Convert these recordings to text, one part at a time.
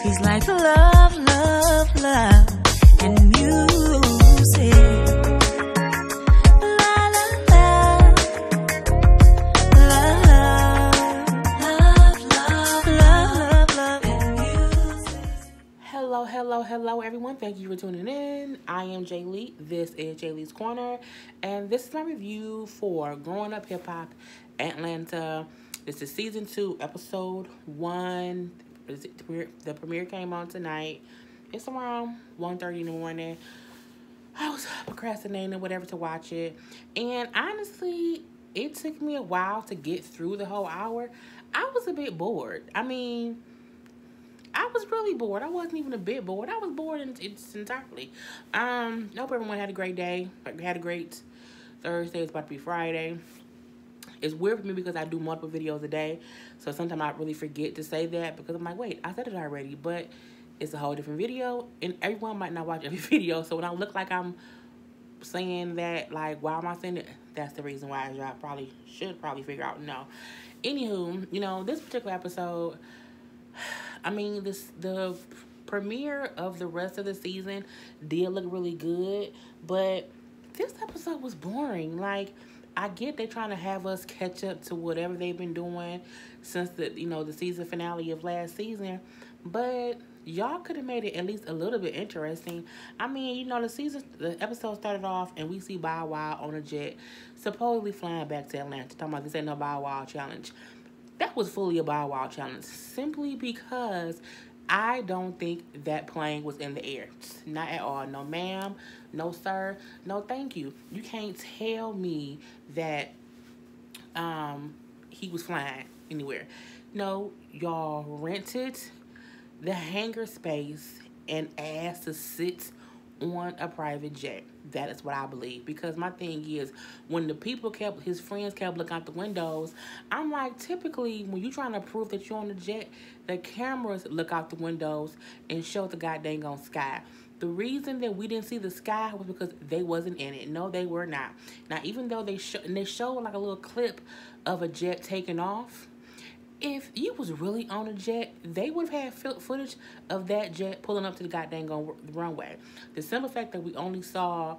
She's like love, love, love, and music. La, la, la. Love, love, love, love, and music. Hello, everyone. Thank you for tuning in. I am Jay Lee. This is Jay Lee's Corner, and this is my review for Growing Up Hip Hop Atlanta. This is season 2, episode 1. The premiere came on tonight. It's around 1:30 in the morning. I was procrastinating or whatever to watch it, and honestly, it took me a while to get through the whole hour. I was a bit bored. I was really bored. I wasn't even a bit bored. I was bored entirely. I hope everyone had a great day. Had a great Thursday. It's about to be Friday. It's weird for me because I do multiple videos a day. So sometimes I really forget to say that because I'm like, wait, I said it already. But it's a whole different video. And everyone might not watch every video. So when I look like I'm saying that, like, why am I saying it? That's the reason why I should figure out. No. Anywho, this particular episode, the premiere of the rest of the season did look really good, but this episode was boring. Like, I get they're trying to have us catch up to whatever they've been doing since the season finale of last season, but y'all could have made it at least a little bit interesting. The episode started off and we see Bow Wow on a jet, supposedly flying back to Atlanta, talking about this ain't no Bow Wow challenge. That was fully a Bow Wow challenge, simply because I don't think that plane was in the air. Not at all. No, ma'am. No, sir. No, thank you. You can't tell me that he was flying anywhere. No, y'all rented the hangar space and asked to sit on a private jet. That is what I believe. Because my thing is, when his friends kept looking out the windows, I'm like, typically, when you're trying to prove that you're on the jet, the cameras look out the windows and show the goddamn on sky. The reason that we didn't see the sky was because they wasn't in it. No, they were not. Now, even though they showed like a little clip of a jet taking off, if you was really on a jet, they would have had footage of that jet pulling up to the goddamn runway. The simple fact that we only saw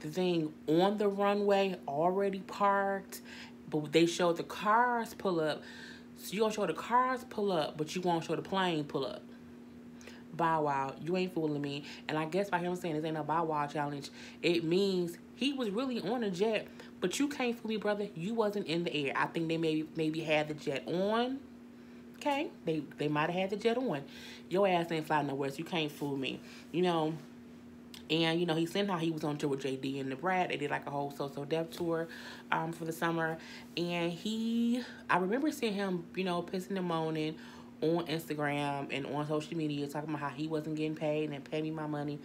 the thing on the runway already parked, but they showed the cars pull up. So you gonna show the cars pull up, but you won't show the plane pull up. Bow Wow, you ain't fooling me. And I guess by him saying this ain't no Bow Wow challenge, it means he was really on a jet. But you can't fool me, brother. You wasn't in the air. I think they maybe had the jet on. Okay? They might have had the jet on. Your ass ain't flying nowhere, so you can't fool me. And, he said how he was on tour with JD and the Brat. They did like a whole So Def tour for the summer. And I remember seeing him, pissing and moaning on Instagram and on social media, talking about how he wasn't getting paid and pay me my money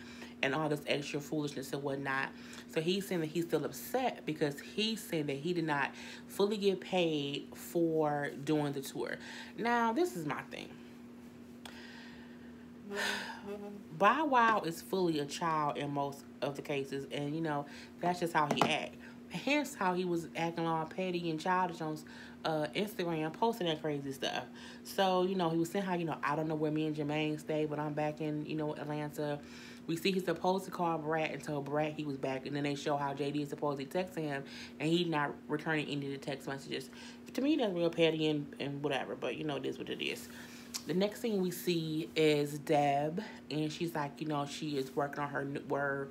and all this extra foolishness and whatnot. So he's saying that he's still upset because he's saying that he did not fully get paid for doing the tour. Now, this is my thing. Bow Wow is fully a child in most of the cases, and that's just how he act. Hence how he was acting all petty and childish on Instagram, posting that crazy stuff. So, he was saying how, I don't know where me and Jermaine stay, but I'm back in, Atlanta. We see he's supposed to call Brat and tell Brat he was back, and then they show how JD is supposedly texting him, and he's not returning any of the text messages. To me, that's real petty and whatever, but, it is what it is. The next thing we see is Deb, and she's like, she is working on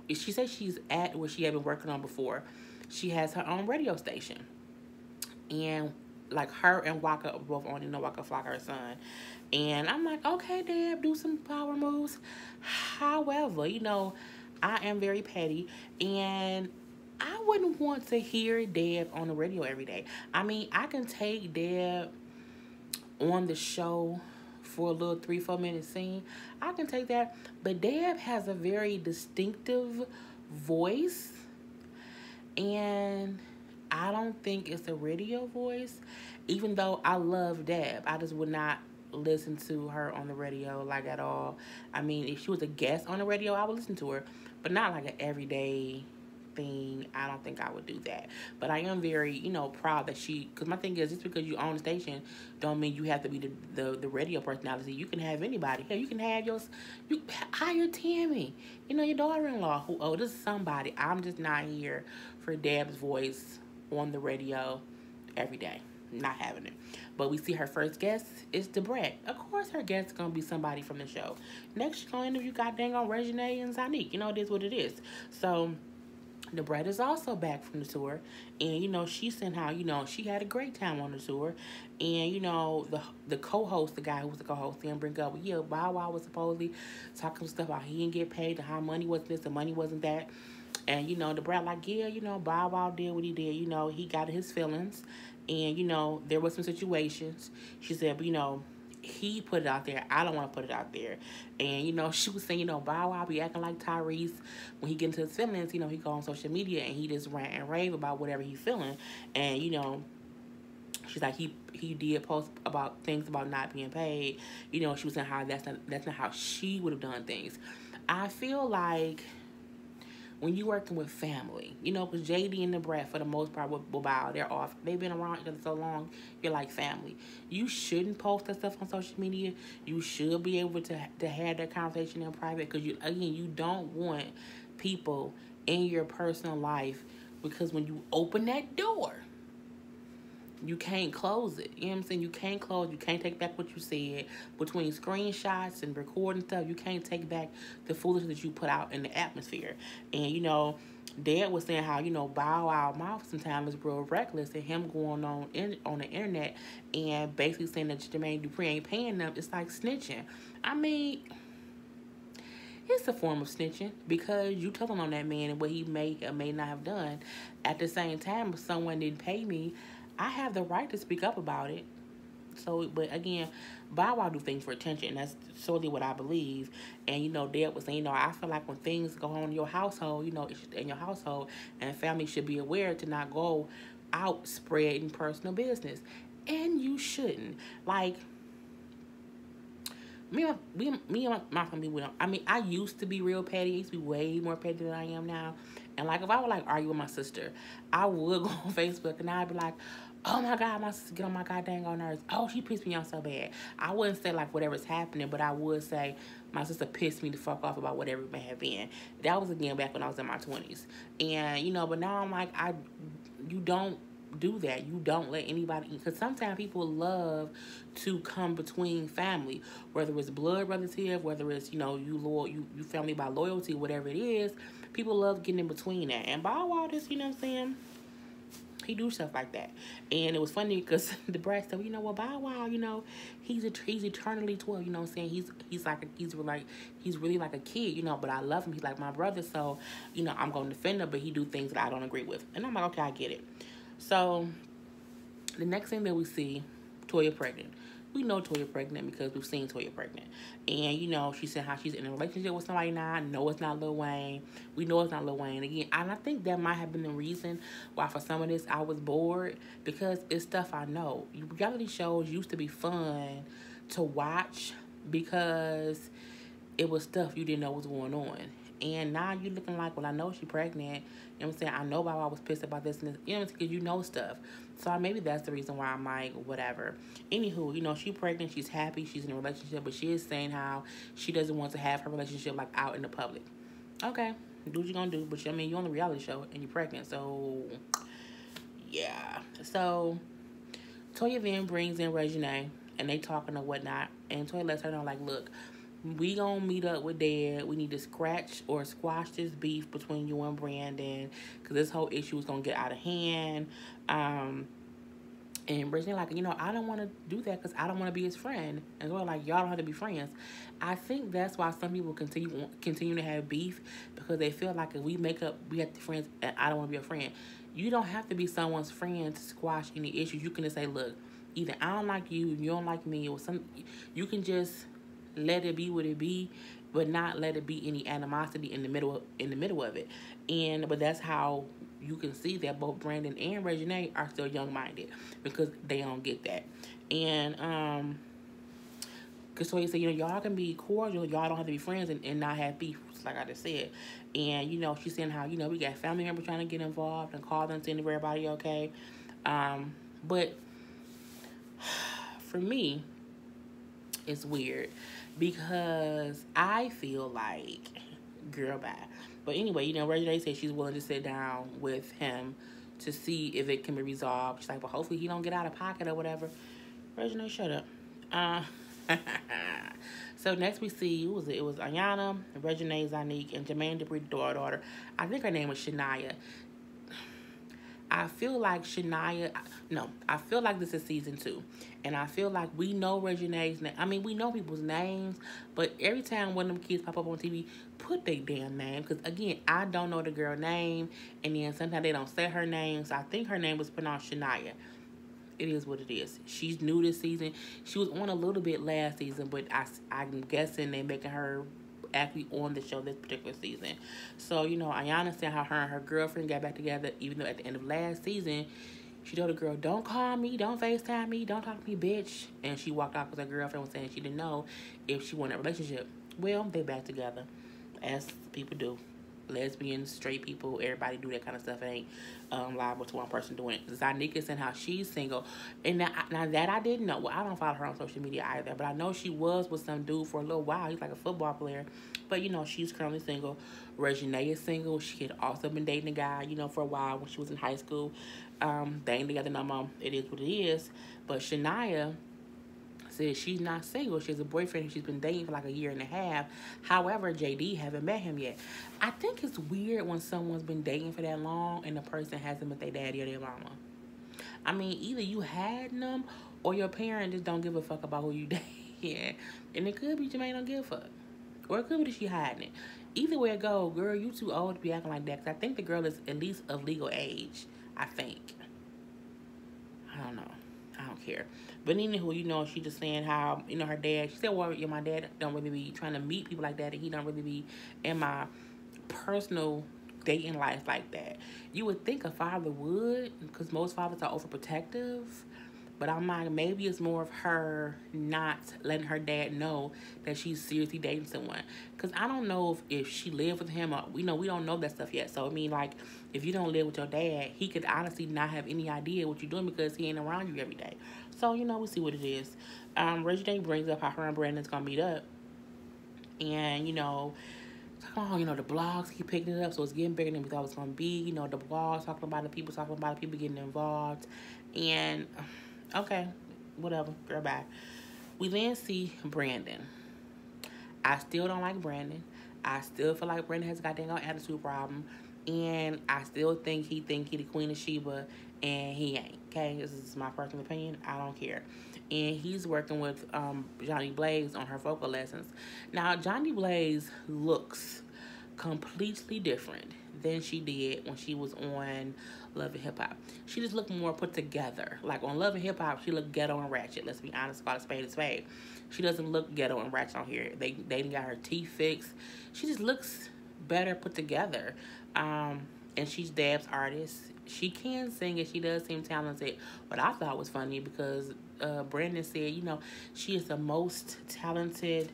she says she's at where she had been working on before. She has her own radio station. And like her and Waka are both on, Waka Flocka, her son. And I'm like, okay, Deb, do some power moves. However, I am very petty, and I wouldn't want to hear Deb on the radio every day. I can take Deb on the show for a little 3-4 minute scene. I can take that. But Deb has a very distinctive voice, and I don't think it's a radio voice. Even though I love Deb, I just would not listen to her on the radio like at all. If she was a guest on the radio, I would listen to her, but not like an everyday thing, I don't think I would do that. But I am very, proud that she. Because my thing is, just because you own the station, don't mean you have to be the radio personality. You can have anybody. Hell, you can have you hire Tammy. Your daughter-in-law. Who? Oh, this is somebody. I'm just not here for Dab's voice on the radio every day. Not having it. But we see her first guest is Debrat. Of course her guest is going to be somebody from the show. Next she's going to interview goddamn on Reginae and Zanique. It is what it is. So Debrat is also back from the tour. And, she sent how, she had a great time on the tour. And, the co-host, the guy who was the co-host, didn't bring up, yeah, Bow Wow was supposedly talking stuff about he didn't get paid and how money wasn't this and money wasn't that. And, Debrat like, yeah, Bow Wow did what he did. He got his feelings. And, there was some situations. She said, but, he put it out there. I don't want to put it out there. And, she was saying, Bow Wow be acting like Tyrese. When he get into his feelings, he go on social media and he just rant and rave about whatever he's feeling. And, she's like, he did post about things about not being paid. She was saying how that's not how she would have done things. I feel like when you working with family, because JD and the Brat, for the most part, will bow. They're off. They've been around each other so long, you're like family. You shouldn't post that stuff on social media. You should be able to have that conversation in private, because, you don't want people in your personal life, because when you open that door, you can't close it. You know what I'm saying? You can't close. You can't take back what you said. Between screenshots and recording stuff, you can't take back the foolishness that you put out in the atmosphere. And, Dad was saying how, Bow Wow mouth sometimes is real reckless, and him going on the internet and basically saying that Jermaine Dupri ain't paying them. It's like snitching. I mean, it's a form of snitching, because you telling on that man and what he may or may not have done. At the same time, if someone didn't pay me, I have the right to speak up about it. So, but again, Bow Wow do things for attention. That's solely what I believe. And, Dad was saying, I feel like when things go on in your household, in your household, and family should be aware to not go out spreading personal business. And you shouldn't. Like, me and my family, I used to be real petty. I used to be way more petty than I am now. And, like, if I would, argue with my sister, I would go on Facebook and I'd be like, oh, my God, my sister get on my goddamn nerves. Oh, she pissed me off so bad. I wouldn't say, whatever's happening, but I would say my sister pissed me the fuck off about whatever it may have been. That was, again, back when I was in my 20s. And, but now I'm like, you don't do that. You don't let anybody, because sometimes people love to come between family, whether it's blood relative, whether it's, you family by loyalty, whatever it is. People love getting in between that. And Bow Wow, this, what I'm saying? He do stuff like that. And it was funny because the Brat said, Bow Wow, he's eternally 12, what I'm saying? He's really like a kid, but I love him. He's like my brother, so, I'm going to defend him, but he do things that I don't agree with. And I'm like, okay, I get it. So, the next thing that we see, Toya pregnant. We know Toya pregnant because we've seen Toya pregnant. And, she said how she's in a relationship with somebody now. No, it's not Lil Wayne. We know it's not Lil Wayne. Again, and I think that might have been the reason why for some of this I was bored, because it's stuff I know. Reality shows used to be fun to watch because it was stuff you didn't know was going on. And now you looking like, well, I know she's pregnant. You know what I'm saying? I know Bow Wow was pissed about this and this. You know what I'm saying? Because you know stuff. So maybe that's the reason why I'm like, whatever. Anywho, she's pregnant. She's happy. She's in a relationship. But she is saying how she doesn't want to have her relationship, out in the public. Okay. Do what you're going to do. But, you're on the reality show and you're pregnant. So, yeah. So, Toya then brings in Reginae. And they talking or whatnot. And Toya lets her know, look, we gonna meet up with Dad. We need to scratch or squash this beef between you and Brandon, because this whole issue is gonna get out of hand. And Reginae I don't want to do that because I don't want to be his friend. And we're like, y'all don't have to be friends. I think that's why some people continue to have beef, because they feel like if we make up, we have to be friends, and I don't want to be a friend. You don't have to be someone's friend to squash any issues. You can just say, look, either I don't like you, you don't like me, or you can just let it be what it be, but not let it be any animosity in the middle of it. But that's how you can see that both Brandon and Reginae are still young-minded, because they don't get that. And Cause so he said, y'all can be cordial, y'all don't have to be friends and not have beef, like I just said. And she's saying how we got family members trying to get involved and call them, saying everybody okay. But for me, it's weird because I feel like, girl, bye. But anyway, Reggie said she's willing to sit down with him to see if it can be resolved. She's like, well, hopefully he don't get out of pocket or whatever. Reggie, shut up. So next we see, who was it? It was Ayana, Reginae, Zanique, and Jermaine Dupri's daughter. I think her name was Shania. I feel like I feel like this is season 2. And I feel like we know Reginae's name. I mean, we know people's names, but every time one of them kids pop up on TV, put their damn name. Because, again, I don't know the girl name, and then sometimes they don't say her name, so I think her name was pronounced Shania. It is what it is. She's new this season. She was on a little bit last season, but I'm guessing they're making her actually on the show this particular season. So, Ayana said how her and her girlfriend got back together, even though at the end of last season, she told the girl, don't call me, don't FaceTime me, don't talk to me, bitch. And she walked out because her girlfriend was saying she didn't know if she wanted a relationship. Well, they back together, as people do. Lesbians, straight people, everybody do that kind of stuff. It ain't liable to one person doing it. Zanique is saying how she's single. And now that I didn't know. Well, I don't follow her on social media either. But I know she was with some dude for a little while. He's like a football player. But, she's currently single. Reginae is single. She had also been dating a guy, for a while when she was in high school. They ain't together no more. It is what it is. But Shania says she's not single. She has a boyfriend who she's been dating for like a year and a half. However, JD haven't met him yet. I think it's weird when someone's been dating for that long and the person hasn't met their daddy or their mama. I mean, either you had them or your parent just don't give a fuck about who you dating. And it could be Jermaine don't give a fuck. Or it could be that she hiding it. Either way it go, girl, you too old to be acting like that. Because I think the girl is at least of legal age. I think. I don't know. I don't care. But anywho, she just saying how, her dad, she said, well, my dad don't really be trying to meet people like that, and he don't really be in my personal dating life like that. You would think a father would, because most fathers are overprotective. But I'm like, maybe it's more of her not letting her dad know that she's seriously dating someone. Because I don't know if she lived with him or, we don't know that stuff yet. So, I mean, like, if you don't live with your dad, he could honestly not have any idea what you're doing because he ain't around you every day. So, we'll see what it is. Reginae brings up how her and Brandon's going to meet up. And, the blogs keep picking it up, so it's getting bigger than we thought it was going to be. The blogs talking about it, people getting involved. And... okay, whatever, girl, bye. We then see Brandon. I still don't like Brandon. I still feel like Brandon has a goddamn attitude problem. And I still think he the Queen of Sheba, and he ain't, okay? This is my personal opinion. I don't care. And he's working with Johnny Blaze on her vocal lessons. Now, Johnny Blaze looks completely different than she did when she was on Love and Hip Hop. She just looked more put together. Like on Love and Hip Hop, she looked ghetto and ratchet. Let's be honest, call a spade a spade. She doesn't look ghetto and ratchet on here. They didn't got her teeth fixed. She just looks better put together. And she's Dab's artist. She can sing and she does seem talented. What I thought was funny because Brandon said, she is the most talented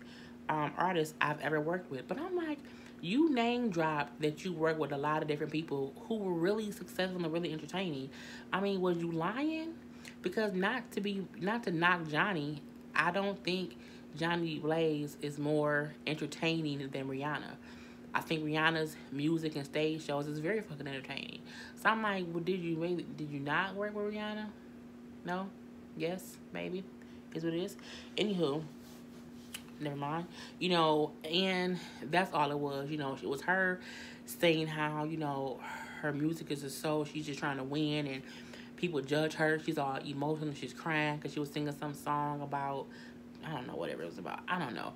artist I've ever worked with. But I'm like, you name dropped that you work with a lot of different people who were really successful and really entertaining. I mean, was you lying? Because not to knock Johnny, I don't think Johnny Blaze is more entertaining than Rihanna. I think Rihanna's music and stage shows is very fucking entertaining. So I'm like, well, did you not work with Rihanna? No? Yes? Maybe? Is what it is? Anywho, never mind. And that's all it was. It was her saying how, her music is a soul. She's just trying to win and people judge her. She's all emotional. She's crying because she was singing some song about, I don't know, whatever it was about. I don't know.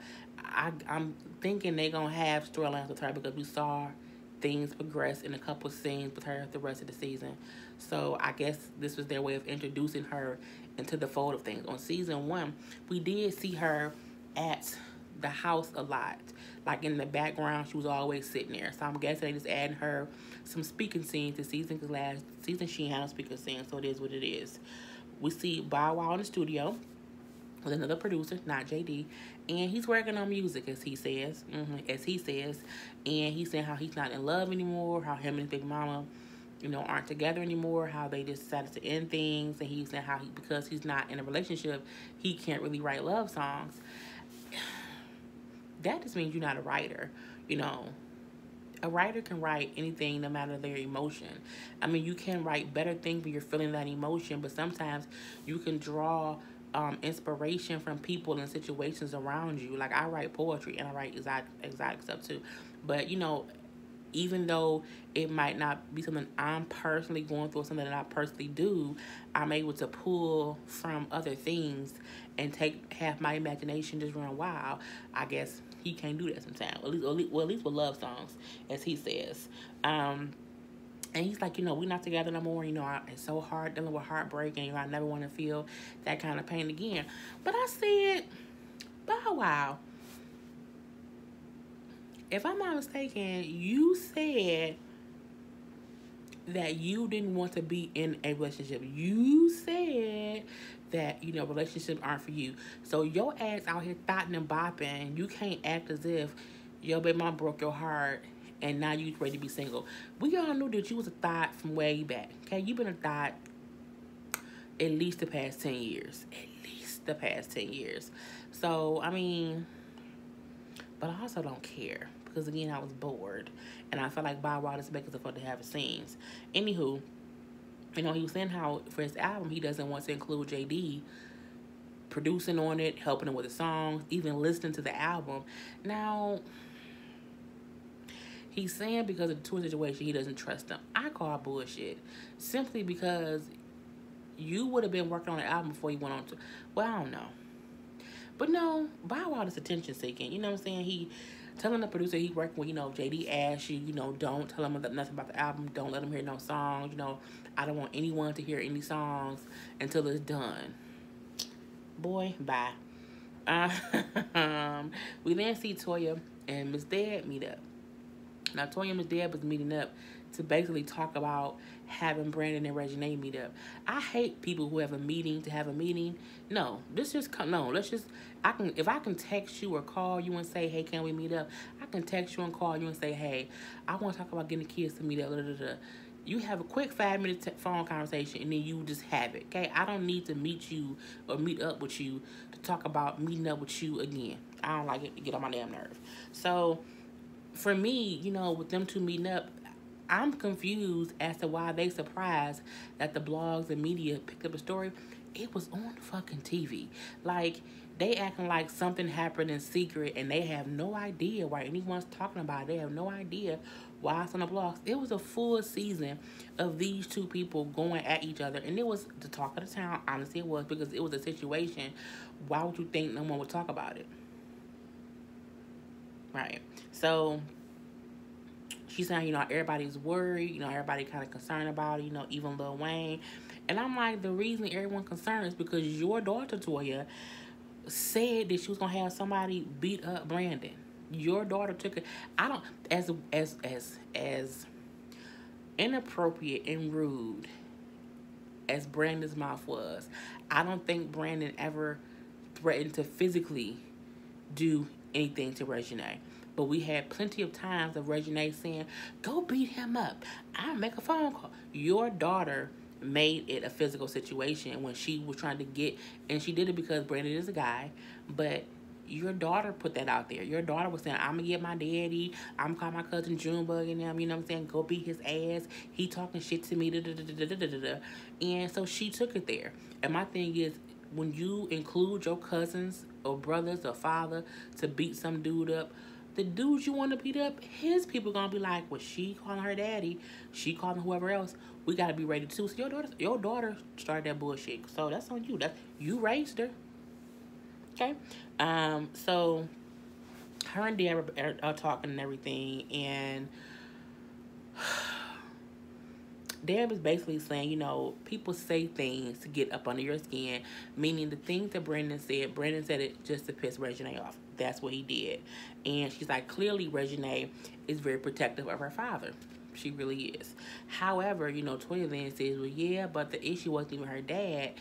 I'm thinking they're going to have storylines with her because we saw things progress in a couple scenes with her the rest of the season. So I guess this was their way of introducing her into the fold of things. On season 1, we did see her at the house a lot. Like in the background, she was always sitting there. So I'm guessing they just adding her some speaking scenes this season because last season she had no speaking scenes. So it is what it is. We see Bow Wow in the studio. with another producer, not JD, and he's working on music, as he says, and he's saying how he's not in love anymore, how him and his big mama, aren't together anymore, how they just decided to end things, and he's saying how because he's not in a relationship, he can't really write love songs. That just means you're not a writer, you know. A writer can write anything no matter their emotion. I mean, you can write better things when you're feeling that emotion, but sometimes you can draw inspiration from people and situations around you. Like, I write poetry and I write exotic stuff too. But, even though it might not be something I'm personally going through or something that I personally do, I'm able to pull from other things and have my imagination just run wild. I guess he can't do that sometimes. At least with love songs, as he says. And he's like, we're not together no more. It's so hard dealing with heartbreak, and I never want to feel that kind of pain again. But I said, Bow Wow, if I'm not mistaken, you said that you didn't want to be in a relationship. You said that, relationships aren't for you. So your ass out here thotting and bopping, you can't act as if your baby mom broke your heart and now you ready to be single. We all knew that you was a thot from way back. Okay, you've been a thot at least the past 10 years. So, I mean, but I also don't care. Because, again, I was bored. And I felt like Bow Wow is making stuff to have scenes. Anywho, he was saying how for his album, he doesn't want to include JD producing on it, helping him with the songs, even listening to the album. Now, he's saying because of the tour situation, he doesn't trust them. I call bullshit. Simply because you would have been working on the album before you went on to... Well, I don't know. But no, Bow Wow is attention seeking. You know what I'm saying? He telling the producer he working with, JD asked you, don't tell him nothing about the album. Don't let him hear no songs. I don't want anyone to hear any songs until it's done. Boy, bye. We then see Toya and Miss Dad meet up. Now, Toya and Miss Dad was meeting up to basically talk about having Brandon and Reginae meet up. I hate people who have a meeting to have a meeting. No, if I can text you or call you and say, hey, can we meet up? I can text you and call you and say, hey, I want to talk about getting the kids to meet up. You have a quick 5-minute phone conversation and then you just have it, okay? I don't need to meet you or meet up with you to talk about meeting up with you again. I don't like it. Get on my damn nerve. So, for me, with them two meeting up, I'm confused as to why they surprised that the blogs and media picked up a story. It was on fucking TV. Like, they acting like something happened in secret and they have no idea why anyone's talking about it. They have no idea why it's on the blogs. It was a full season of these two people going at each other. And it was the talk of the town. Honestly, it was, because it was a situation. Why would you think no one would talk about it? Right. So... she's saying, everybody's worried, everybody kind of concerned about it, even Lil Wayne. And I'm like, the reason everyone's concerned is because your daughter, Toya, said that she was going to have somebody beat up Brandon. Your daughter took it. I don't, as inappropriate and rude as Brandon's mouth was, I don't think Brandon ever threatened to physically do anything to Reginae. But we had plenty of times of Reginae saying, go beat him up. I'll make a phone call. Your daughter made it a physical situation when she was trying to get, and she did it because Brandon is a guy, but your daughter put that out there. Your daughter was saying, I'm going to get my daddy. I'm going to call my cousin Junebug and them, go beat his ass. He talking shit to me. And so she took it there. And my thing is, when you include your cousins or brothers or father to beat some dude up, the dude you want to beat up, his people gonna be like, well, she calling her daddy, she calling whoever else. We gotta be ready too. So your daughter started that bullshit. So that's on you. You raised her. Okay. So her and Dad are talking and everything, and Dad was basically saying, people say things to get up under your skin, meaning the things that Brandon said it just to piss Reginae off. That's what he did. And she's like, clearly Reginae is very protective of her father. She really is. However, Toya then says, well, yeah, but the issue wasn't even her dad.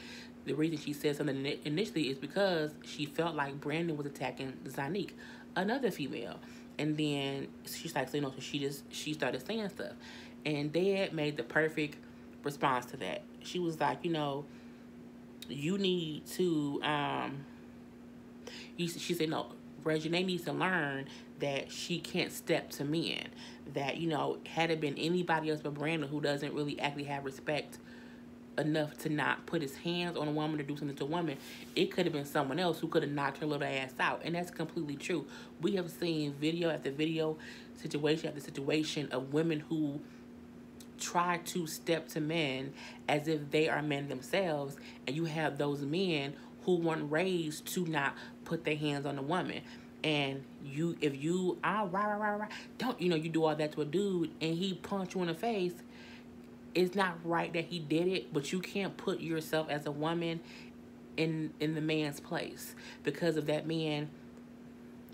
the reason she said something initially is because she felt like Brandon was attacking Zanique, another female. And then she's like, so, so she started saying stuff. And Dad made the perfect response to that. She was like, you need to, she said, no, Regina needs to learn that she can't step to men. That, had it been anybody else but Brandon who doesn't really actually have respect enough to not put his hands on a woman or do something to a woman, it could have been someone else who could have knocked her little ass out. And that's completely true. We have seen video after video, situation after situation of women who try to step to men as if they are men themselves, and you have those men who weren't raised to not put their hands on a woman. And if you don't, you do all that to a dude and he punch you in the face, it's not right that he did it, but you can't put yourself as a woman in the man's place, because if that man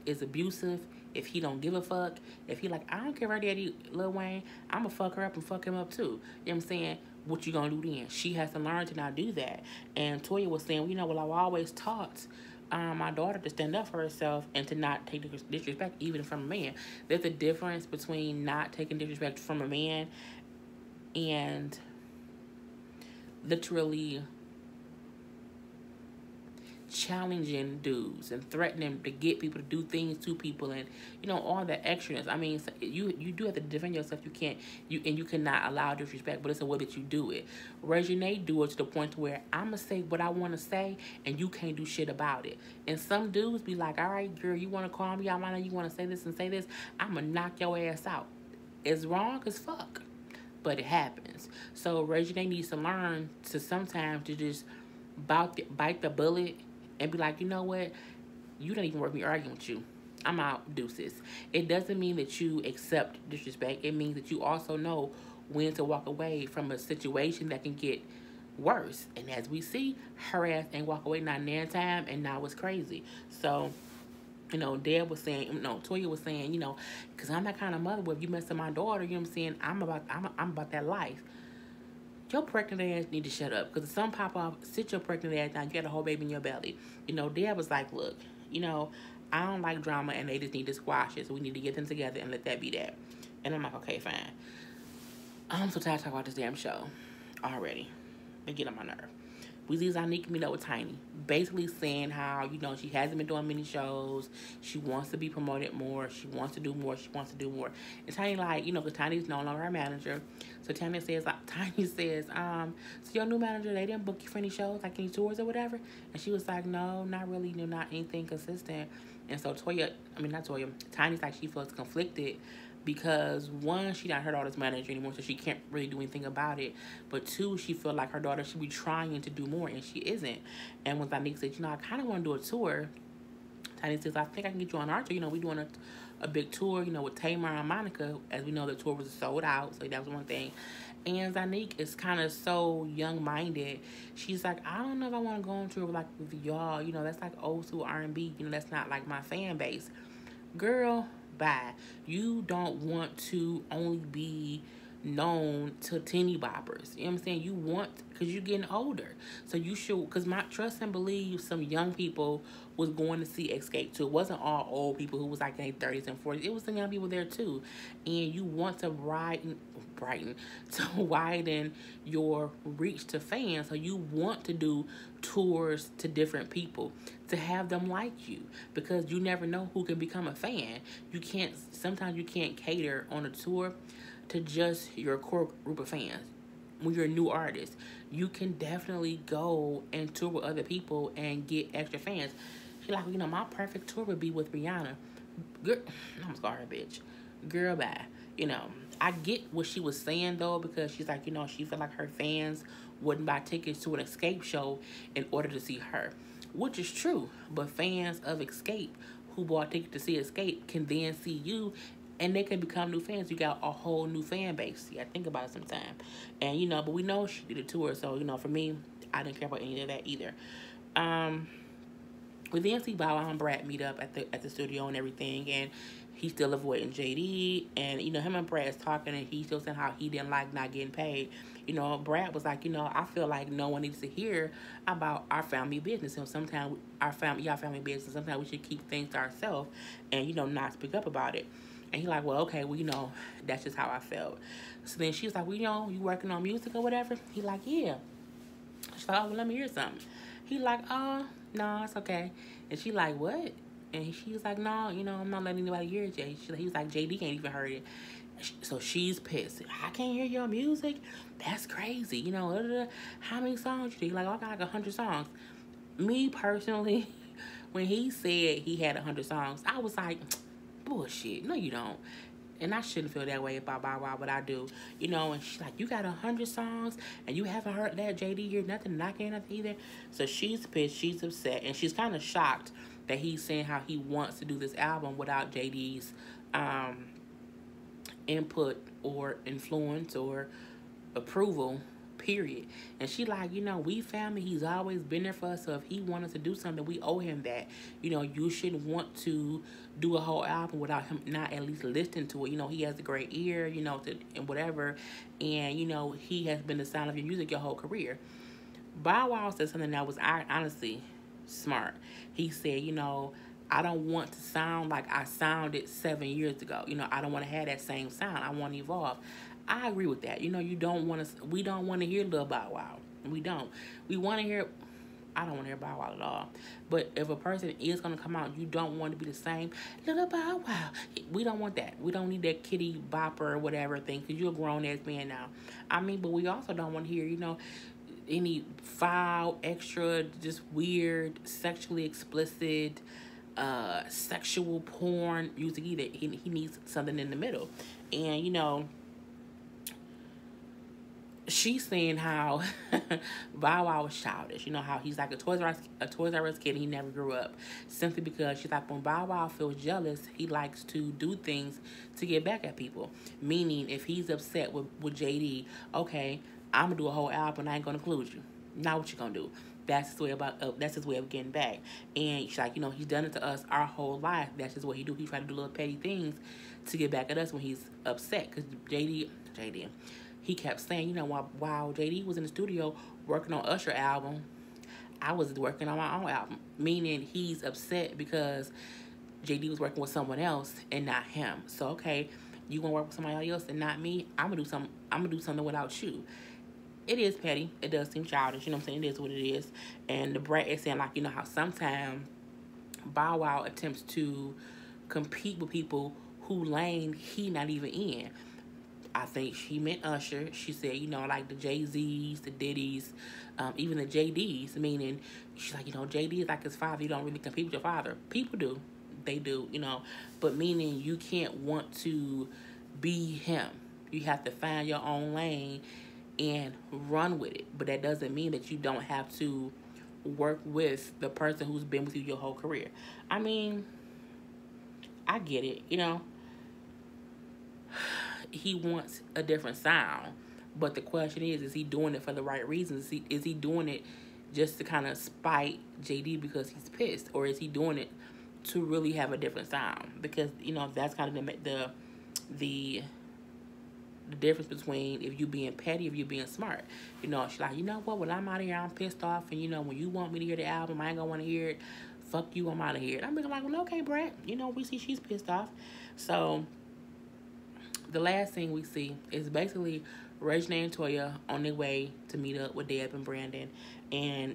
is abusive, if he don't give a fuck, if he like, I don't care about daddy Lil Wayne, I'm gonna fuck her up and fuck him up too. You know what I'm saying? What you gonna do then? She has to learn to not do that. And Toya was saying, I've always taught my daughter to stand up for herself and to not take disrespect even from a man. There's a difference between not taking disrespect from a man and literally challenging dudes and threatening to get people to do things to people, and all that extraness. I mean, you do have to defend yourself. You cannot allow disrespect, but it's the way that you do it. Regina do it to the point where I'm gonna say what I want to say and you can't do shit about it. And some dudes be like, all right, girl, you want to call me out, I know you want to say this and say this, I'm gonna knock your ass out. It's wrong as fuck, but it happens. So Regina needs to learn to sometimes to just bite the bullet and be like, you know what? You don't even worth me arguing with you. I'm out, deuces. It doesn't mean that you accept disrespect. It means that you also know when to walk away from a situation that can get worse. And as we see, her ass ain't walk away not near time, and now it's crazy. So, Dad was saying, Toya was saying, because I'm that kind of mother where if you mess with my daughter, you know what I'm saying, I'm about that life. Your pregnant ass need to shut up, because if some pop off, sit your pregnant ass down. You got a whole baby in your belly. Dad was like, look, I don't like drama, and they just need to squash it, so we need to get them together and let that be that. And I'm like, okay, fine. I'm so tired of talking about this damn show already. They get on my nerve. We see Zanique meet up with Tiny, basically saying how, she hasn't been doing many shows. She wants to be promoted more. She wants to do more. She wants to do more. And Tiny, because Tiny's no longer her manager. So Tiny says, so your new manager, they didn't book you for any shows, like any tours or whatever? And she was like, no, not really, not anything consistent. And so Tiny's like, she feels conflicted because, one, she not her daughter's manager anymore, so she can't really do anything about it. But two, she feel like her daughter should be trying to do more, and she isn't. And when Zanique said, I kind of want to do a tour, Tiny says, I think I can get you on our tour. We doing a big tour, with Tamar and Monica. As we know, the tour was sold out, so that was one thing. And Zanique is kind of so young-minded. She's like, I don't know if I want to go on tour with y'all. That's like old school R&B. That's not like my fan base. Girl, bye. You don't want to only be known to teeny boppers. You know what I'm saying? You want, because you're getting older. So you should, because my trust and believe some young people was going to see Escape too. It wasn't all old people who was like in their 30s and 40s. It was some young people there too. And you want to widen your reach to fans. So you want to do tours to different people, to have them like you, because you never know who can become a fan. Sometimes you can't cater on a tour to just your core group of fans. When you're a new artist, you can definitely go and tour with other people and get extra fans. She's like, my perfect tour would be with Rihanna. Girl, I'm sorry, bitch. Girl, bye. I get what she was saying though, because she's like, she felt like her fans wouldn't buy tickets to an Escape show in order to see her, which is true. But fans of Escape who bought tickets to see Escape can then see you, and they can become new fans. You got a whole new fan base. Yeah, think about it sometime. And, but we know she did a tour. So, for me, I didn't care about any of that either. We then see Bow Wow and Brad meet up at the studio and everything, and he's still avoiding JD, and him and Brad is talking, and he's still saying how he didn't like not getting paid. Brad was like, I feel like no one needs to hear about our family business, and sometimes y'all family business, sometimes we should keep things to ourselves, and not speak up about it. And he's like, well, okay, well, that's just how I felt. So then she's like, well, you working on music or whatever? He like, yeah. She's like, oh, well, let me hear something. He like, oh, no, it's okay. And she like, what? And she's like, no, I'm not letting anybody hear it, Jay. He was like, JD can't even hear it. So she's pissed. I can't hear your music? That's crazy. How many songs you do? Like, oh, I got like 100 songs. Me personally, when he said he had 100 songs, I was like, bullshit. No, you don't. And I shouldn't feel that way about Bow Wow, but I do. And she's like, you got 100 songs and you haven't heard that JD hear nothing, and I can't nothing either. So she's pissed, she's upset, and she's kind of shocked that he's saying how he wants to do this album without JD's input or influence or approval, period. And she like, we family, he's always been there for us, so if he wanted to do something, we owe him that. You shouldn't want to do a whole album without him not at least listening to it. He has a great ear, and whatever, and he has been the sound of your music your whole career. Bow Wow said something that was honestly smart. He said, I don't want to sound like I sounded 7 years ago. I don't want to have that same sound. I want to evolve. I agree with that. You don't want to. We don't want to hear Lil Bow Wow. We don't. We want to hear. I don't want to hear Bow Wow at all. But if a person is gonna come out, you don't want to be the same Lil Bow Wow. We don't want that. We don't need that kitty bopper or whatever thing, because you're a grown ass man now. But we also don't want to hear any foul, extra, just weird, sexually explicit, sexual porn music either. He needs something in the middle. And she's saying how Bow Wow was childish. How he's like a Toys R Us kid and he never grew up. Simply because she's like, when Bow Wow feels jealous, he likes to do things to get back at people. Meaning, if he's upset with JD, okay, I'm gonna do a whole album and I ain't gonna include you. Now what you gonna do? That's his way of getting back. And she's like, he's done it to us our whole life. That's just what he do. He try to do little petty things to get back at us when he's upset. Because JD, he kept saying, while JD was in the studio working on Usher album, I was working on my own album. Meaning he's upset because JD was working with someone else and not him. So okay, you gonna work with somebody else and not me? I'm gonna do something without you. It is petty. It does seem childish. You know what I'm saying? It is what it is. And the Brat is saying, like, how sometimes Bow Wow attempts to compete with people who lane he not even in. I think she meant Usher. She said, like the Jay-Z's, the Diddy's, even the JD's, meaning she's like, JD is like his father. You don't really compete with your father. People do. They do, but meaning you can't want to be him. You have to find your own lane and run with it. But that doesn't mean that you don't have to work with the person who's been with you your whole career. I get it, He wants a different sound. But the question is he doing it for the right reasons? Is he doing it just to kind of spite JD because he's pissed? Or is he doing it to really have a different sound? Because, that's kind of the difference between if you being petty, if you being smart. She's like, what? Well, I'm out of here. I'm pissed off. And, when you want me to hear the album, I ain't going to want to hear it. Fuck you. I'm out of here. I'm like, well, okay, Brett. We see she's pissed off. So the last thing we see is basically Regina and Toya on their way to meet up with Deb and Brandon. And,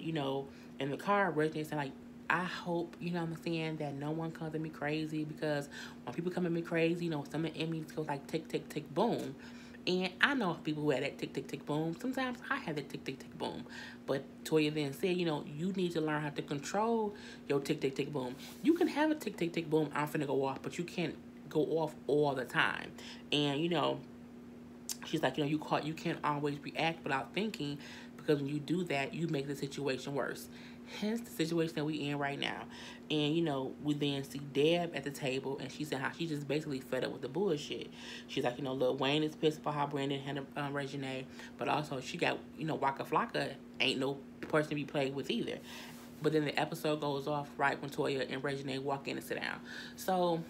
in the car, Regina saying, like, I hope, I'm saying, that no one comes at me crazy, because when people come at me crazy, some of me goes like tick, tick, tick, boom. And I know people who have that tick, tick, tick, boom. Sometimes I have that tick, tick, tick, boom. But Toya then said, you need to learn how to control your tick, tick, tick, boom. You can have a tick, tick, tick, boom, I'm finna go off, but you can't go off all the time. And, she's like, you can't always react without thinking, because when you do that, you make the situation worse. Hence the situation that we in right now. And, we then see Deb at the table, and she said how she just basically fed up with the bullshit. She's like, Lil Wayne is pissed about how Brandon handled Regina, but also she got, Waka Flocka ain't no person to be played with either. But then the episode goes off right when Toya and Reginae walk in and sit down. So,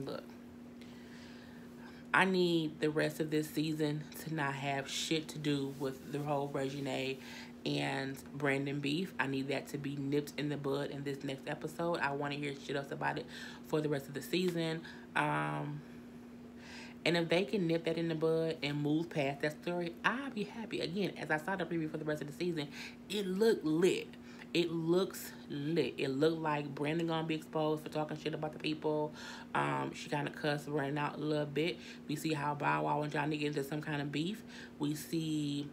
look, I need the rest of this season to not have shit to do with the whole Reginae and Brandon beef. I need that to be nipped in the bud in this next episode. I want to hear shit else about it for the rest of the season. And if they can nip that in the bud and move past that story, I'll be happy. Again, as I saw the preview for the rest of the season, it looked lit. It looks lit. It looked like Brandon gonna be exposed for talking shit about the people. She kind of cussed running out a little bit. We see how Bow Wow and Johnny get into some kind of beef. We see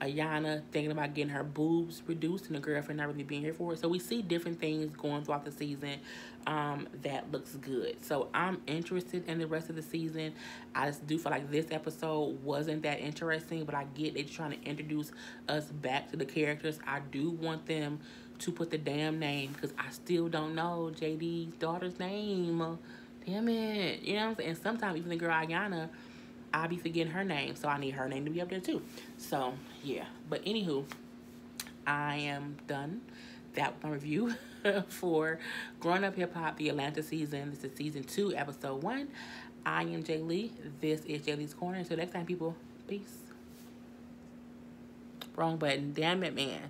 Ayana thinking about getting her boobs reduced and the girlfriend not really being here for it. So we see different things going throughout the season that looks good. So I'm interested in the rest of the season. I just do feel like this episode wasn't that interesting, but I get they're trying to introduce us back to the characters. I do want them to put the damn name, because I still don't know JD's daughter's name. Damn it. You know what I'm saying? And sometimes even the girl Ayana, I'll be forgetting her name, so I need her name to be up there too. So, yeah. But anywho, I am done. That was my review for Growing Up Hip Hop, the Atlanta season. This is season 2, episode 1. I am Jay Lee. This is Jay Lee's Corner. Until next time, people. Peace. Wrong button. Damn it, man.